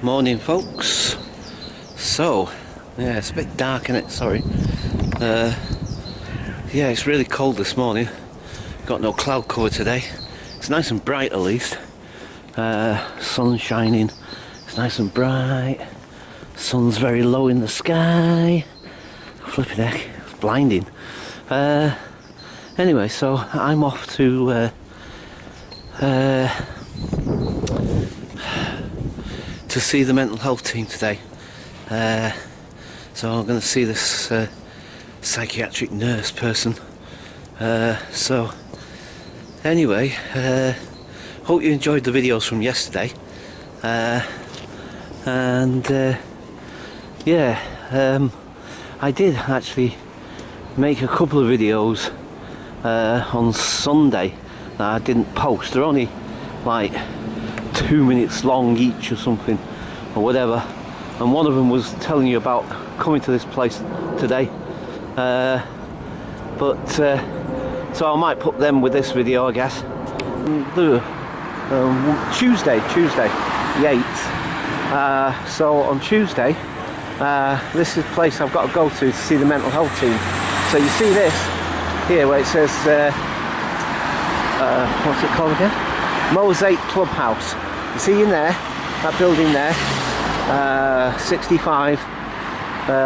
Morning, folks. So, yeah, it's a bit dark, isn't it? Sorry. Yeah, it's really cold this morning. Got no cloud cover today. It's nice and bright at least. Sun shining. It's nice and bright. Sun's very low in the sky. Flipping heck, it's blinding. Anyway, so I'm off to see the mental health team today. So I'm going to see this psychiatric nurse person. So anyway, hope you enjoyed the videos from yesterday. Yeah, I did actually make a couple of videos on Sunday that I didn't post. They're only like 2 minutes long each or something or whatever, and one of them was telling you about coming to this place today, so I might put them with this video, I guess. Tuesday the 8th. So on Tuesday, this is the place I've got to go to see the mental health team. So you see this here where it says what's it called again? Mosaic Clubhouse. You see in there, that building there, 65,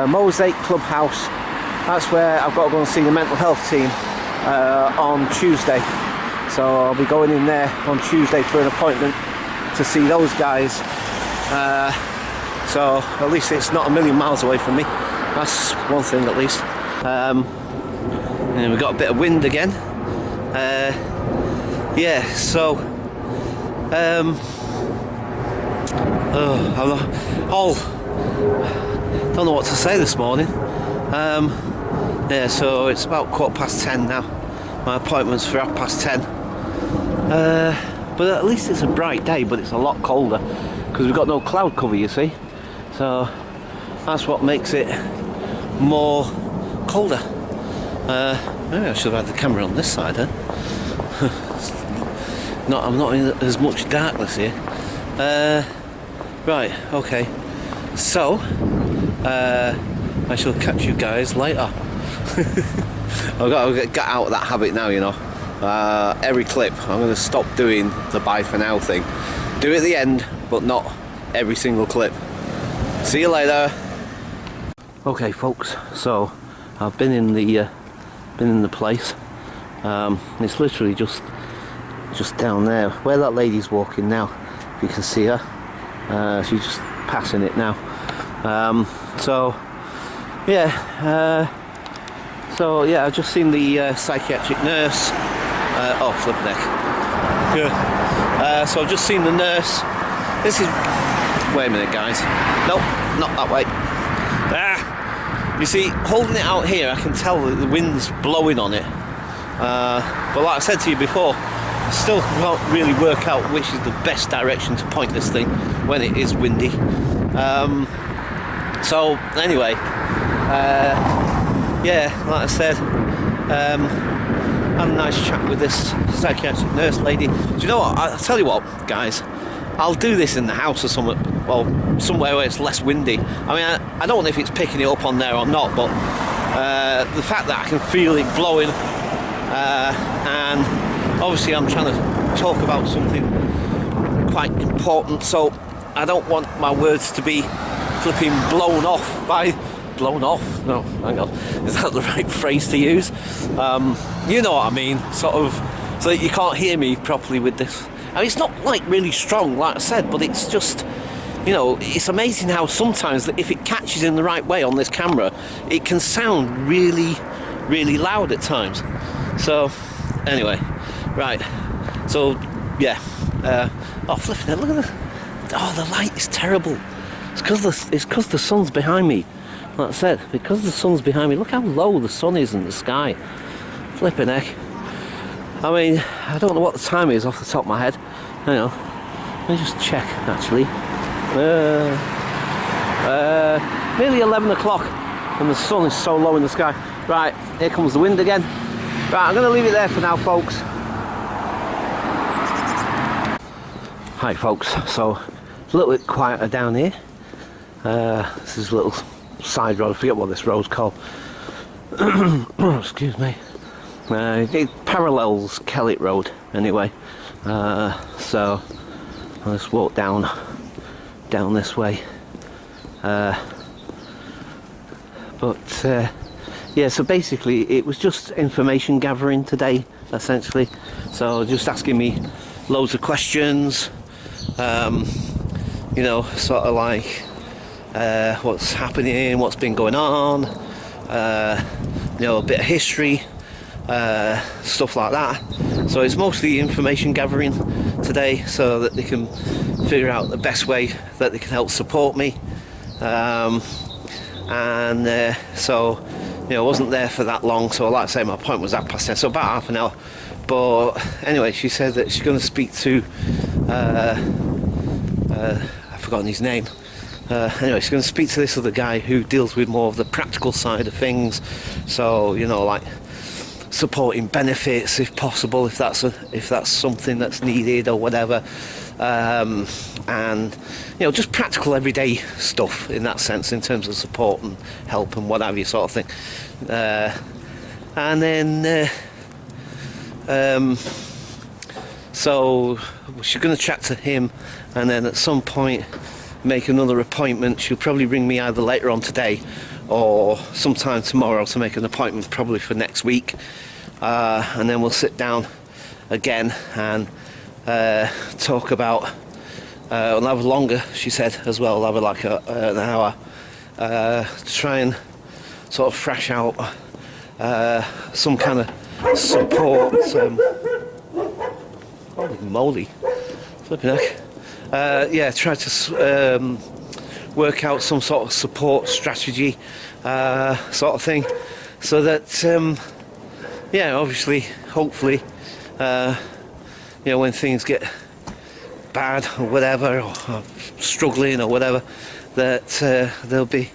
Mosaic Clubhouse. That's where I've got to go and see the mental health team on Tuesday. So I'll be going in there on Tuesday for an appointment to see those guys. So at least it's not a million miles away from me. That's one thing at least. And we've got a bit of wind again. Yeah, so don't know what to say this morning. Yeah, so it's about 10:15 now. My appointment's for 10:30. But at least it's a bright day, but it's a lot colder because we've got no cloud cover, you see. So that's what makes it more colder. Maybe I should have had the camera on this side, huh? I'm not in as much darkness here. Right, okay. So, I shall catch you guys later. I've got to get out of that habit now, you know. Every clip, I'm going to stop doing the bye for now thing. Do it at the end, but not every single clip. See you later. Okay, folks. So, I've been in the place. It's literally just down there where that lady's walking now. If you can see her, she's just passing it now. So yeah, I've just seen the psychiatric nurse. Oh, flip neck. Good. So I've just seen the nurse. This is. Wait a minute, guys. Nope, not that way. You see, holding it out here, I can tell that the wind's blowing on it. But like I said to you before, I still can't really work out which is the best direction to point this thing when it is windy. So anyway, yeah, like I said, had a nice chat with this psychiatric nurse lady. Do you know what? I'll tell you what, guys. I'll do this in the house or somewhere, well, somewhere where it's less windy. I mean, I don't know if it's picking it up on there or not, but the fact that I can feel it blowing, and obviously I'm trying to talk about something quite important, so I don't want my words to be flipping blown off by... Blown off? No, hang on. Is that the right phrase to use? You know what I mean, sort of, so that you can't hear me properly with this. I mean, it's not like really strong, like I said, but it's just, you know, it's amazing how sometimes if it catches in the right way on this camera, it can sound really, really loud at times. So, anyway, right. So, yeah. Oh, flipping it, look at the... Oh, the light is terrible. It's because the sun's behind me. Like I said, because the sun's behind me, look how low the sun is in the sky. Flipping heck. I mean, I don't know what the time is off the top of my head. Hang on. Let me just check, actually. Nearly 11 o'clock, and the sun is so low in the sky. Right, here comes the wind again. Right, I'm going to leave it there for now, folks. Hi, folks. So, It's a little bit quieter down here. This is a little side road. I forget what this road's called. Excuse me. It parallels Kellet Road anyway. So I'll just walk down this way. Yeah, so basically it was just information gathering today, essentially. So just asking me loads of questions, you know, sort of like what's happening, what's been going on, you know, a bit of history, stuff like that. So it's mostly information gathering today, so that they can figure out the best way that they can help support me. So, you know, I wasn't there for that long, so like I say, my appointment was 10:30, so about half an hour. But anyway, she said that she's going to speak to I've forgotten his name. Anyway, she's going to speak to this other guy who deals with more of the practical side of things. So, you know, like supporting benefits if possible, if that's something that's needed or whatever. And you know, just practical everyday stuff in that sense, in terms of support and help and what have you, sort of thing. And then so she's going to chat to him, and then at some point make another appointment. She'll probably ring me either later on today or sometime tomorrow to make an appointment, probably for next week. And then we'll sit down again and talk about, we'll have longer, she said, as well. We'll have like an hour to try and sort of thrash out some kind of support. Holy moly, flipping heck. Yeah, try to work out some sort of support strategy, sort of thing, so that yeah, obviously, hopefully, you know, when things get bad or whatever, or struggling or whatever, that there'll be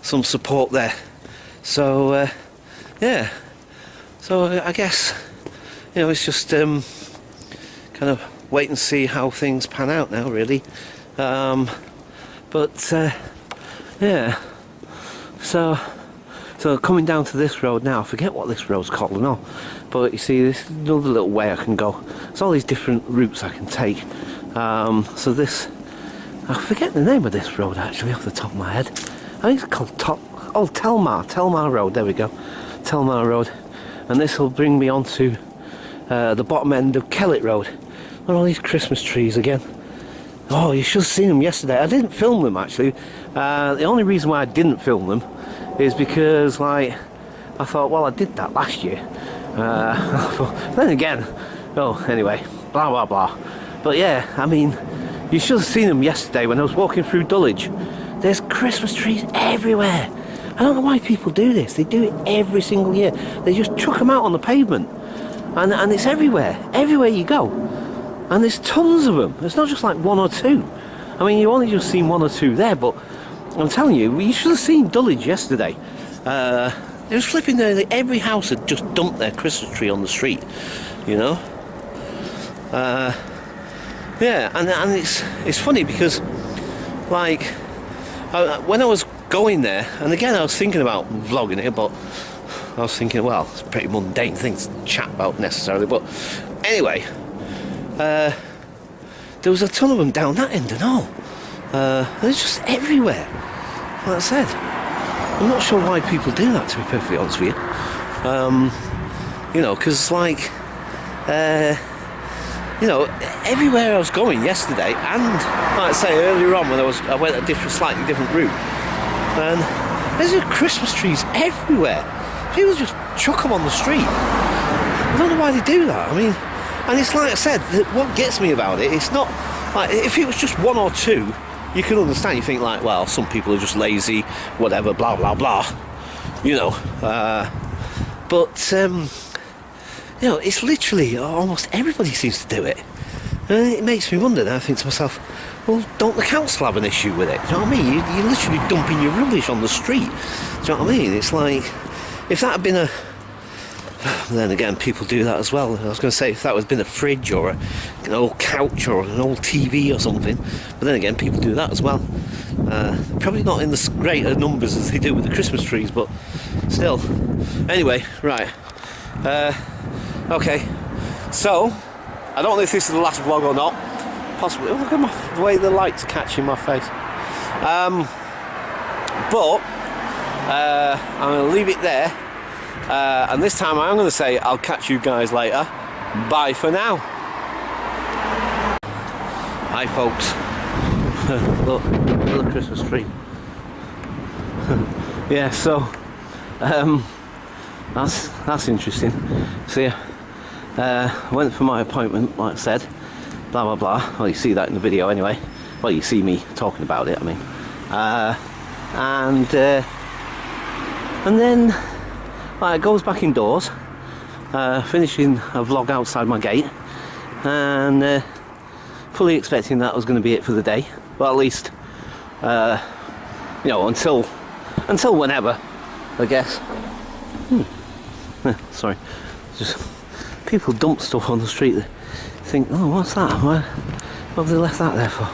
some support there. So yeah, so I guess, you know, it's just kind of wait and see how things pan out now, really. But yeah, so coming down to this road now, I forget what this road's called and all, but you see, this is another little way I can go. There's all these different routes I can take. So this, I forget the name of this road actually off the top of my head. I think it's called Telmar Road, there we go, Telmar Road. And this will bring me onto the bottom end of Kellet Road. Look at all these Christmas trees again. Oh, you should have seen them yesterday. I didn't film them actually. The only reason why I didn't film them is because, like, I thought, well, I did that last year. Then again, oh, anyway, blah blah blah. But yeah, I mean, you should have seen them yesterday when I was walking through Dulwich. There's Christmas trees everywhere. I don't know why people do this. They do it every single year. They just chuck them out on the pavement, and it's everywhere you go. And there's tons of them. It's not just like one or two. I mean, you only just seen one or two there, but I'm telling you, you should have seen Dulwich yesterday. It was flipping there. Every house had just dumped their Christmas tree on the street, you know. Yeah, and it's funny because, like, when I was going there, and again I was thinking about vlogging it, but I was thinking, well, it's a pretty mundane thing to chat about necessarily, but anyway, there was a ton of them down that end and all. They're just everywhere. Like I said, I'm not sure why people do that, to be perfectly honest with you. You know, because, like, you know, everywhere I was going yesterday, and like I say earlier on when I went a slightly different route, and there's Christmas trees everywhere. People just chuck them on the street. I don't know why they do that. I mean, and it's like I said, what gets me about it, it's not like, if it was just one or two, you can understand. You think like, well, some people are just lazy, whatever, blah blah blah, you know. But you know, it's literally almost everybody seems to do it, and it makes me wonder. And I think to myself, well, don't the council have an issue with it? Do you know what I mean? You're literally dumping your rubbish on the street. Do you know what I mean? It's like, if that had been a Then again, people do that as well. I was going to say if that had been a fridge or an old couch or an old TV or something, but then again, people do that as well. Probably not in the greater numbers as they do with the Christmas trees, but still. Anyway, right. Okay. So, I don't know if this is the last vlog or not. Possibly. Oh, look at the way the light's catching my face. But I'm going to leave it there. And this time I'm going to say I'll catch you guys later. Bye for now. Hi folks. Look, another Christmas tree. Yeah, so that's interesting. See, went for my appointment, like I said. Blah blah blah. Well, you see that in the video anyway. Well, you see me talking about it. I mean, and then. It goes back indoors, finishing a vlog outside my gate, and fully expecting that was going to be it for the day. Well, at least, you know, until whenever, I guess. Sorry, just people dump stuff on the street. They think, oh, what's that? What have they left that there for?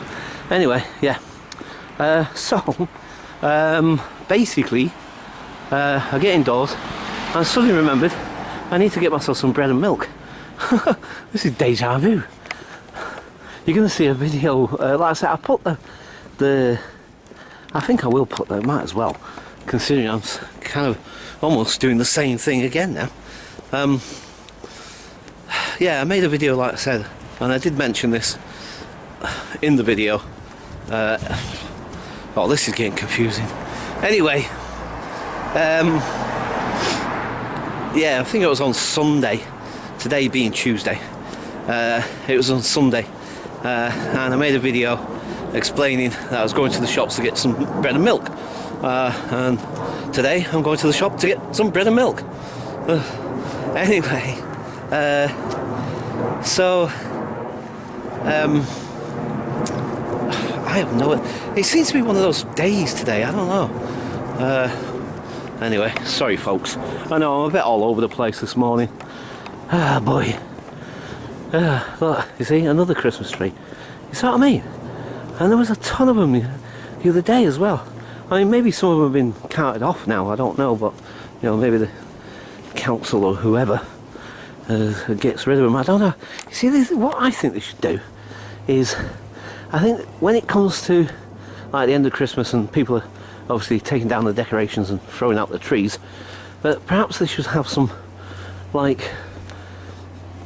Anyway, yeah. So, basically, I get indoors. I suddenly remembered I need to get myself some bread and milk. This is deja vu. You're going to see a video, like I said, I put the I think I will put that, might as well, considering I'm kind of almost doing the same thing again now. Yeah, I made a video, like I said, and I did mention this in the video. Oh, this is getting confusing. Anyway, yeah, I think it was on Sunday, today being Tuesday. It was on Sunday, and I made a video explaining that I was going to the shops to get some bread and milk, and today I'm going to the shop to get some bread and milk. Anyway, so I have no, it seems to be one of those days today, I don't know. Anyway, sorry folks, I know I'm a bit all over the place this morning. Ah boy. Look, you see, another Christmas tree. You see what I mean? And there was a ton of them the other day as well. I mean, maybe some of them have been counted off now, I don't know, but you know, maybe the council or whoever gets rid of them, I don't know. You see, what I think they should do is, I think when it comes to like the end of Christmas and people are obviously taking down the decorations and throwing out the trees, but perhaps they should have some, like,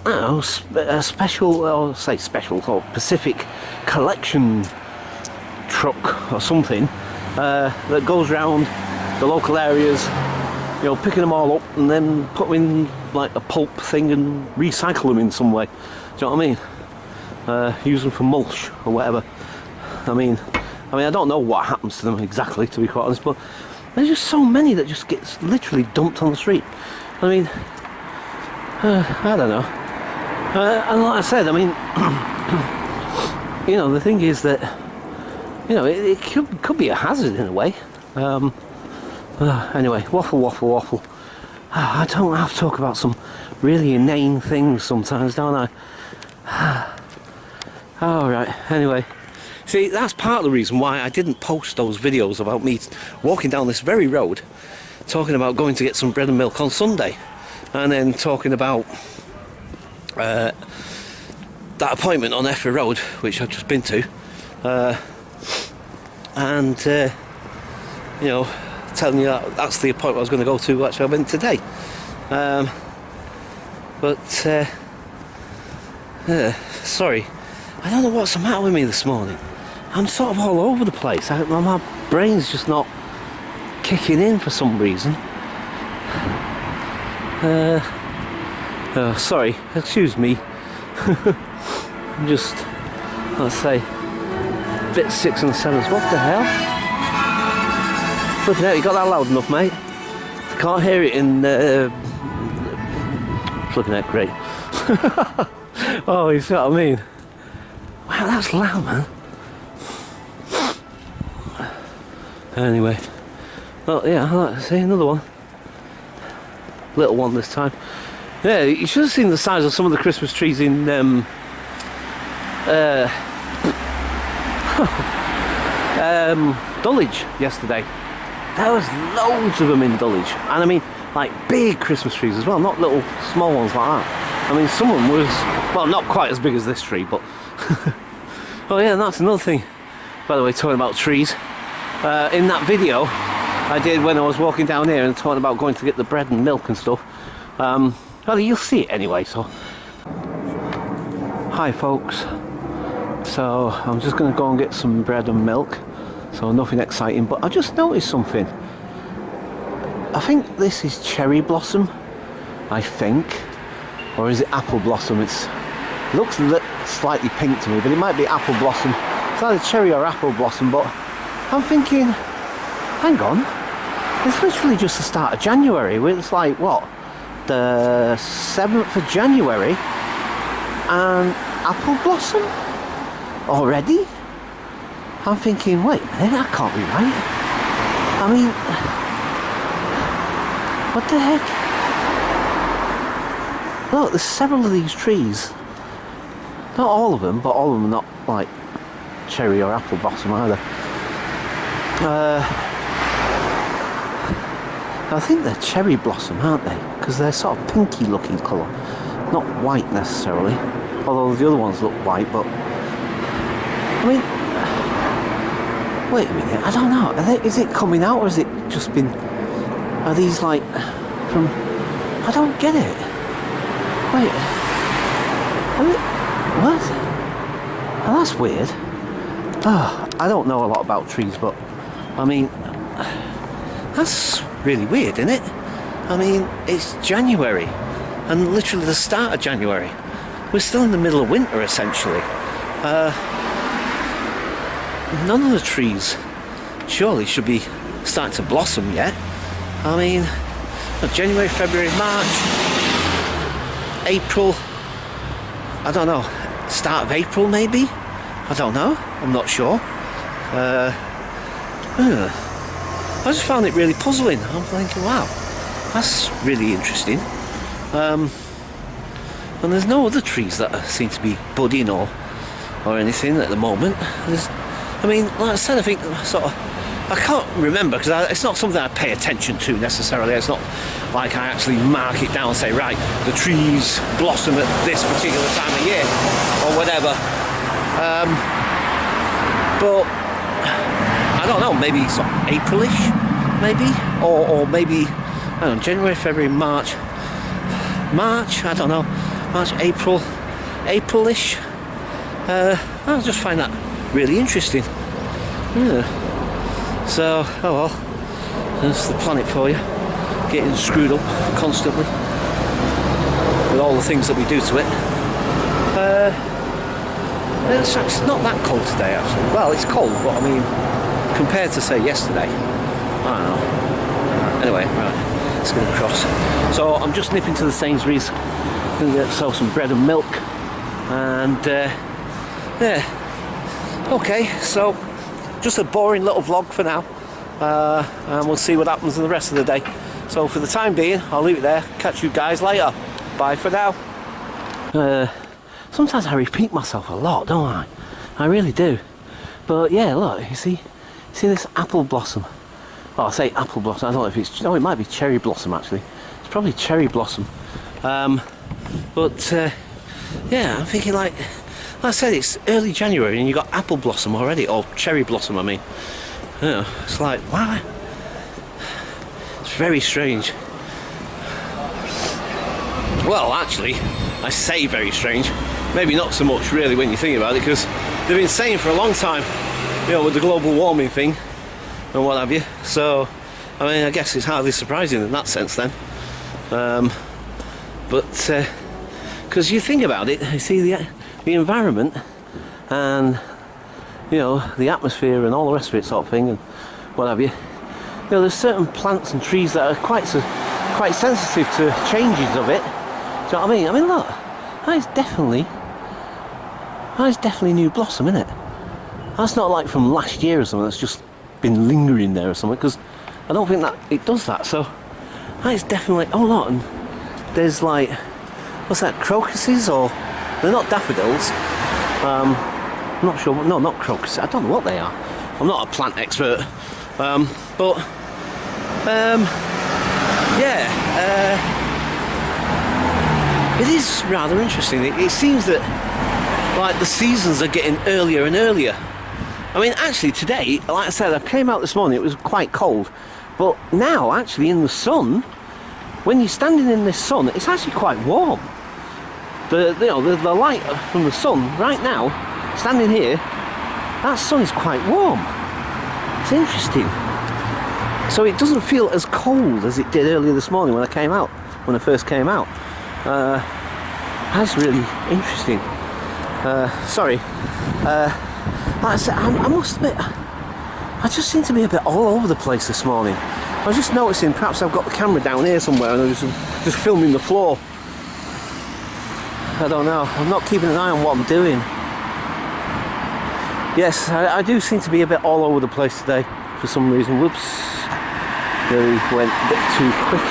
I don't know, a special, or say special, or Pacific collection truck or something that goes around the local areas, you know, picking them all up and then put them in like a pulp thing and recycle them in some way. Do you know what I mean? Use them for mulch or whatever. I mean, I don't know what happens to them exactly, to be quite honest, but there's just so many that just gets literally dumped on the street. I mean, I don't know. And like I said, I mean, you know, the thing is that, you know, it could be a hazard in a way. Anyway, waffle. I don't have to talk about some really inane things sometimes, don't I? Alright, anyway. See, that's part of the reason why I didn't post those videos about me walking down this very road, talking about going to get some bread and milk on Sunday, and then talking about that appointment on Effie Road, which I've just been to, and you know, telling you that's the appointment I was going to go to. Actually, I went today, but sorry, I don't know what's the matter with me this morning. I'm sort of all over the place. My brain's just not kicking in for some reason. Sorry, excuse me. I'm just, let's say, a bit 6 and 7s. What the hell? Flipping out, you got that loud enough, mate? Can't hear it in flipping out, great. Oh, you see what I mean? Wow, that's loud, man. Anyway, well, yeah, I'd like to see another one. Little one this time. Yeah, you should have seen the size of some of the Christmas trees in Dulwich yesterday. There was loads of them in Dulwich, and I mean, like big Christmas trees as well, not little small ones like that. I mean, some of them was, well, not quite as big as this tree, but oh yeah, and that's another thing, by the way, talking about trees. In that video I did when I was walking down here and talking about going to get the bread and milk and stuff, well, you'll see it anyway. So hi folks, so I'm just going to go and get some bread and milk, so nothing exciting, but I just noticed something. I think this is cherry blossom, I think, or is it apple blossom? It looks slightly pink to me, but it might be apple blossom. It's either cherry or apple blossom, but I'm thinking, hang on, it's literally just the start of January. It's like, what, the 7th of January, and apple blossom already? I'm thinking, wait a minute, that can't be right. I mean, what the heck? Look, there's several of these trees. Not all of them, but all of them are not like cherry or apple blossom either. I think they're cherry blossom, aren't they? Because they're sort of pinky looking colour, not white necessarily, although the other ones look white. But I mean, wait a minute, I don't know, is it coming out, or has it just been, are these like from, I don't get it. Wait, what? Oh, that's weird. Oh, I don't know a lot about trees, but I mean, that's really weird, isn't it? I mean, it's January, and literally the start of January. We're still in the middle of winter, essentially. None of the trees surely should be starting to blossom yet. I mean, January, February, March, April, I don't know, start of April maybe? I don't know, I'm not sure. I just found it really puzzling. I'm thinking, wow, that's really interesting. And there's no other trees that seem to be budding or anything at the moment. I mean, like I said, I think sort of, I can't remember, because it's not something I pay attention to necessarily. It's not like I actually mark it down and say, right, the trees blossom at this particular time of year or whatever. But I don't know, maybe sort of April-ish, maybe, or maybe, I don't know, January, February, March, I don't know, March, April-ish. I just find that really interesting. Yeah. So, oh well, that's the planet for you, getting screwed up constantly with all the things that we do to it. It's not that cold today, actually. Well, it's cold, but I mean, compared to say yesterday, I don't know. Anyway, right, let's get across. So I'm just nipping to the Sainsbury's, gonna get some bread and milk, and yeah. Okay, so just a boring little vlog for now, and we'll see what happens in the rest of the day. So for the time being, I'll leave it there. Catch you guys later. Bye for now. Sometimes I repeat myself a lot, don't I? I really do. But yeah, look, you see this apple blossom. Oh, I say apple blossom, I don't know if it's, no, it might be cherry blossom actually. It's probably cherry blossom. But yeah, I'm thinking, like I said, it's early January and you got apple blossom already, or cherry blossom, I mean. You know, it's like, wow. It's very strange. Well, actually, I say very strange. Maybe not so much really when you think about it, because they've been saying for a long time, you know, with the global warming thing and what have you. So, I mean, I guess it's hardly surprising in that sense then. But because you think about it, you see the environment and, you know, the atmosphere and all the rest of it sort of thing and what have you. You know, there's certain plants and trees that are quite sensitive to changes of it. Do you know what I mean? I mean, look, that is definitely new blossom, isn't it? That's not like from last year or something that's just been lingering there or something, because I don't think that it does that. So that is definitely, oh look, and there's like what's that, crocuses, or they're not daffodils. I'm not sure. No, not crocuses. I don't know what they are. I'm not a plant expert, but yeah, it is rather interesting. It seems that like the seasons are getting earlier and earlier. I mean, actually today, like I said, I came out this morning, it was quite cold, but now actually in the sun, when you're standing in this sun, it's actually quite warm. The light from the sun right now, standing here, that sun is quite warm. It's interesting. So it doesn't feel as cold as it did earlier this morning when I first came out. That's really interesting. Sorry. Like I said, I must admit, I just seem to be a bit all over the place this morning. I was just noticing, perhaps I've got the camera down here somewhere and I'm just filming the floor. I don't know. I'm not keeping an eye on what I'm doing. Yes, I do seem to be a bit all over the place today for some reason. Whoops. Really went a bit too quick.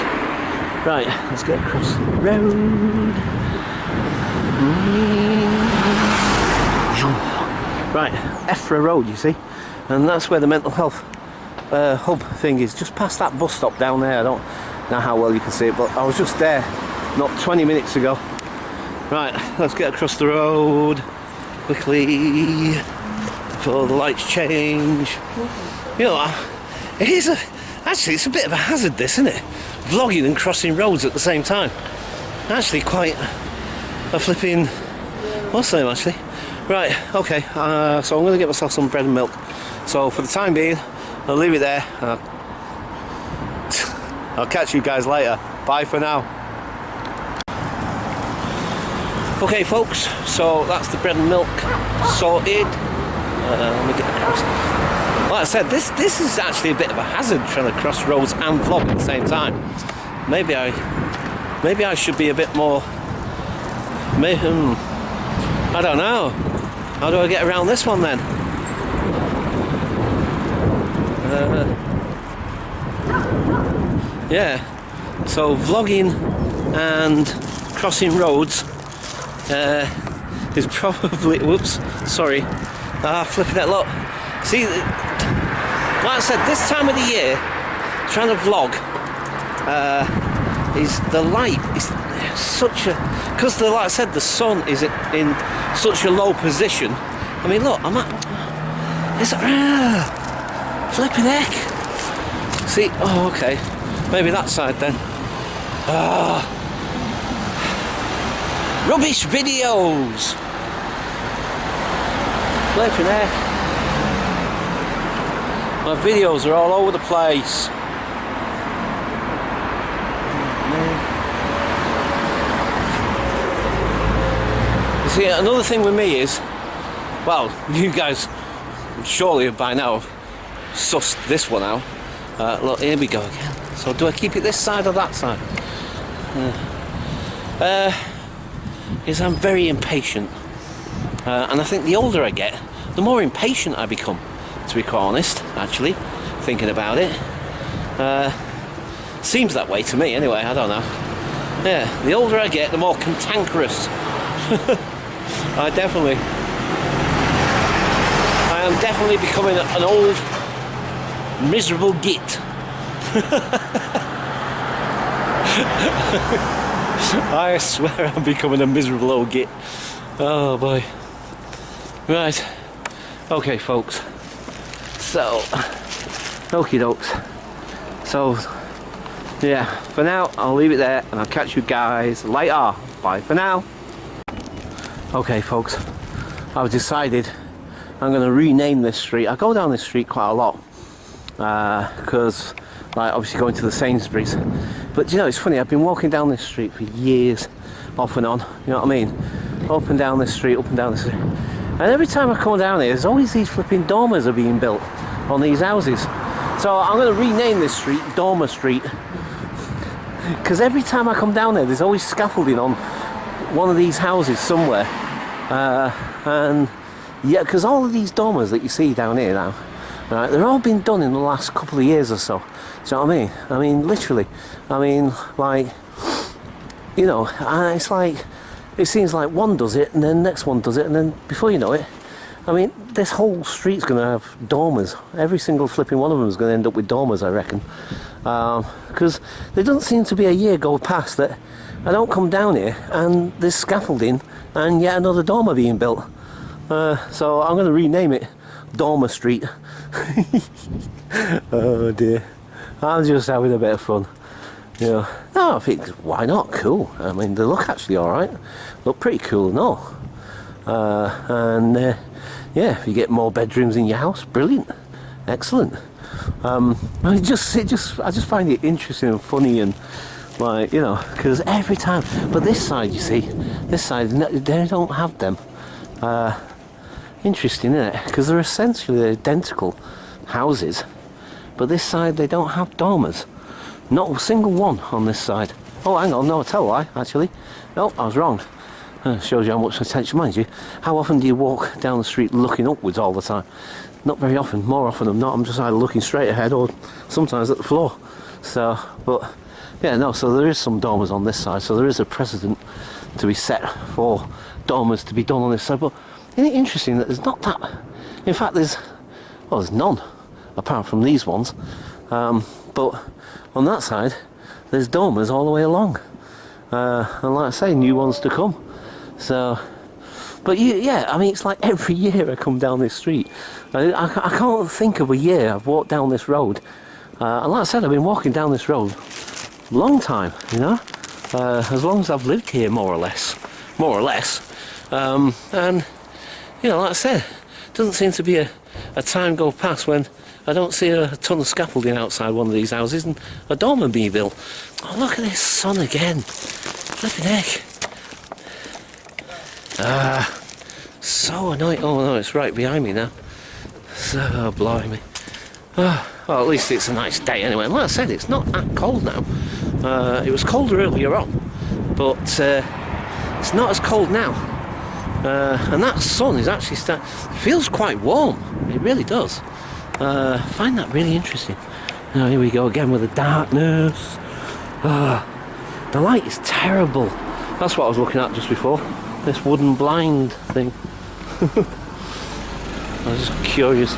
Right, let's get across the road. Right, Effra Road, you see, and that's where the mental health hub thing is, just past that bus stop down there. I don't know how well you can see it, but I was just there not 20 minutes ago. Right, let's get across the road quickly before the lights change. You know, actually it's a bit of a hazard, this, isn't it? Vlogging and crossing roads at the same time. Actually quite a flipping, what's the name actually? Right, okay, so I'm going to get myself some bread and milk. So for the time being, I'll leave it there. I'll catch you guys later. Bye for now. Okay folks, so that's the bread and milk sorted. Let me get across. Like I said, this is actually a bit of a hazard, trying to cross roads and vlog at the same time. Maybe I should be a bit more... I don't know. How do I get around this one then? Yeah. So vlogging and crossing roads is probably... Whoops. Sorry. Flipping that lot. See, like I said, this time of the year, trying to vlog is the light is such a... Because, like I said, the sun is in such a low position. I mean, look, I'm at... It's... flipping heck. See, oh, okay. Maybe that side then. Rubbish videos. Flipping heck. My videos are all over the place. You see, another thing with me is, well, you guys surely by now sussed this one out. Look, here we go again. So do I keep it this side or that side? Is I'm very impatient. And I think the older I get, the more impatient I become, to be quite honest, actually, thinking about it. Seems that way to me anyway, I don't know. Yeah, the older I get, the more cantankerous. I am definitely becoming an old, miserable git. I swear I'm becoming a miserable old git. Oh boy. Right. Okay, folks. So, okie dokes. So, yeah, for now, I'll leave it there and I'll catch you guys later. Bye for now. Okay, folks. I've decided I'm going to rename this street. I go down this street quite a lot. Because, like, obviously going to the Sainsbury's. But, you know, it's funny, I've been walking down this street for years, off and on. You know what I mean? Up and down this street, up and down this street. And every time I come down here, there's always these flipping dormers are being built on these houses. So I'm going to rename this street Dormer Street. Because every time I come down there, there's always scaffolding on one of these houses somewhere. And yeah, because all of these dormers that you see down here now, right, they're all been done in the last couple of years or so. Do you know what I mean? I mean, literally. I mean, like, you know, it's like, it seems like one does it and then next one does it, and then before you know it, I mean, this whole street's going to have dormers. Every single flipping one of them is going to end up with dormers, I reckon. Because there doesn't seem to be a year go past that I don't come down here and there's scaffolding and yet another dormer being built. So I'm going to rename it Dormer Street. Oh dear. I'm just having a bit of fun. You know, no, I think, why not? Cool. I mean, they look actually alright. Look pretty cool and all. Yeah, if you get more bedrooms in your house, brilliant. Excellent. I just find it interesting and funny, and like, you know, because every time, but this side, you see, this side, they don't have them. Interesting, isn't it? Because they're essentially identical houses, but this side they don't have dormers. Not a single one on this side. Oh, hang on, no, I tell a lie, actually. No, I was wrong. Shows you how much attention, mind you. How often do you walk down the street looking upwards all the time? Not very often. More often than not, I'm just either looking straight ahead or sometimes at the floor. So, but yeah, no. So there is some dormers on this side. So there is a precedent to be set for dormers to be done on this side. But isn't it interesting that there's not that? In fact, there's none apart from these ones. But on that side, there's dormers all the way along. And like I say, new ones to come. So, but yeah, I mean, it's like every year I come down this street. I can't think of a year I've walked down this road. And like I said, I've been walking down this road a long time, you know, as long as I've lived here, more or less. And, you know, like I said, doesn't seem to be a time go past when I don't see a ton of scaffolding outside one of these houses and a dormer being built. Oh, look at this sun again. Flipping heck. So annoying. Oh no, it's right behind me now. So blimey. Well, at least it's a nice day anyway. And like I said, it's not that cold now. It was colder earlier on, but it's not as cold now. And that sun is actually feels quite warm. It really does. I find that really interesting. Now here we go again with the darkness. The light is terrible. That's what I was looking at just before. This wooden blind thing. I was just curious.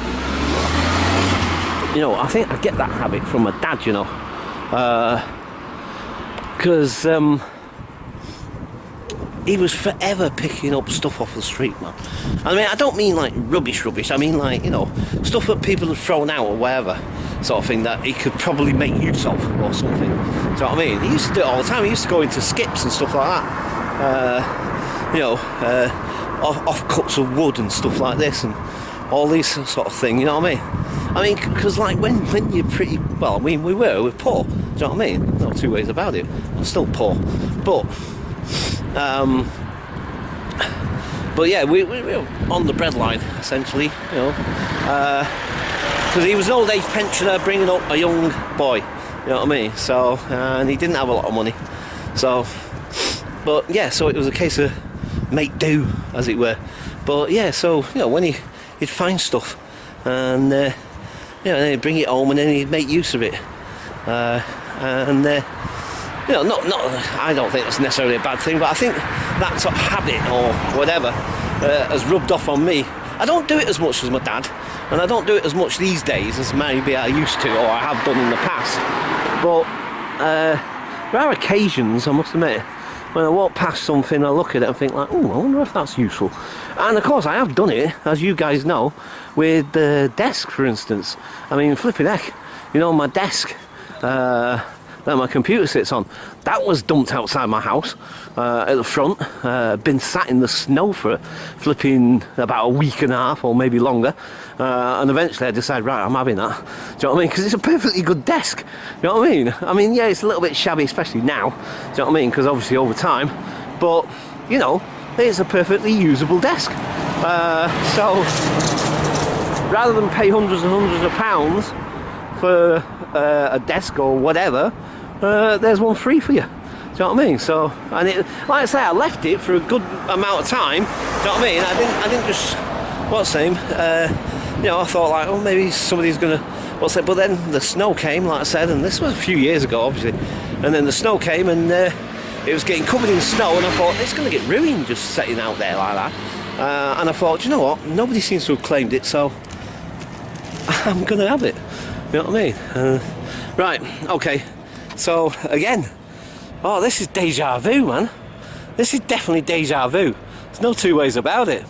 You know, I think I get that habit from my dad, you know. Because he was forever picking up stuff off the street, man. I mean, I don't mean like rubbish. I mean like, you know, stuff that people have thrown out or whatever, sort of thing that he could probably make use of or something. Do you know what I mean? He used to do it all the time. He used to go into skips and stuff like that. You know, off cuts of wood and stuff like this and all these sort of thing, you know what I mean? I mean, because like when you're pretty, well, I mean, we're poor, do you know what I mean? No two ways about it. I'm still poor, but yeah, we were on the breadline essentially, you know, because he was an old age pensioner bringing up a young boy, you know what I mean? So, and he didn't have a lot of money, so, but yeah, so it was a case of make do, as it were. But yeah, so, you know, when he'd find stuff and you know, then he'd bring it home and then he'd make use of it, and you know, not I don't think that's necessarily a bad thing, but I think that sort of habit or whatever has rubbed off on me. I don't do it as much as my dad, and I don't do it as much these days as maybe I used to or I have done in the past. But there are occasions, I must admit, when I walk past something, I look at it and think like, oh, I wonder if that's useful. And of course I have done it, as you guys know, with the desk, for instance. I mean, flipping heck, you know, my desk that my computer sits on, that was dumped outside my house at the front. Been sat in the snow for flipping about a week and a half or maybe longer, and eventually I decided, right, I'm having that. Do you know what I mean? Because it's a perfectly good desk. You know what I mean? I mean, yeah, it's a little bit shabby, especially now. Do you know what I mean? Because obviously over time, but you know, it's a perfectly usable desk. So rather than pay hundreds and hundreds of pounds for a desk or whatever, there's one free for you. Do you know what I mean? So, and it, like I say, I left it for a good amount of time. Do you know what I mean? I didn't just, what's the name? You know, I thought like, oh, maybe somebody's gonna, what's it? But then the snow came, like I said, and this was a few years ago, obviously. And then the snow came, and it was getting covered in snow, and I thought it's going to get ruined just sitting out there like that. And I thought, you know what, nobody seems to have claimed it, so I'm going to have it. You know what I mean? Right, okay. So again, oh, this is deja vu, man. This is definitely deja vu. There's no two ways about it.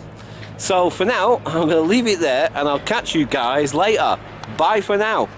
So for now, I'm going to leave it there, and I'll catch you guys later. Bye for now.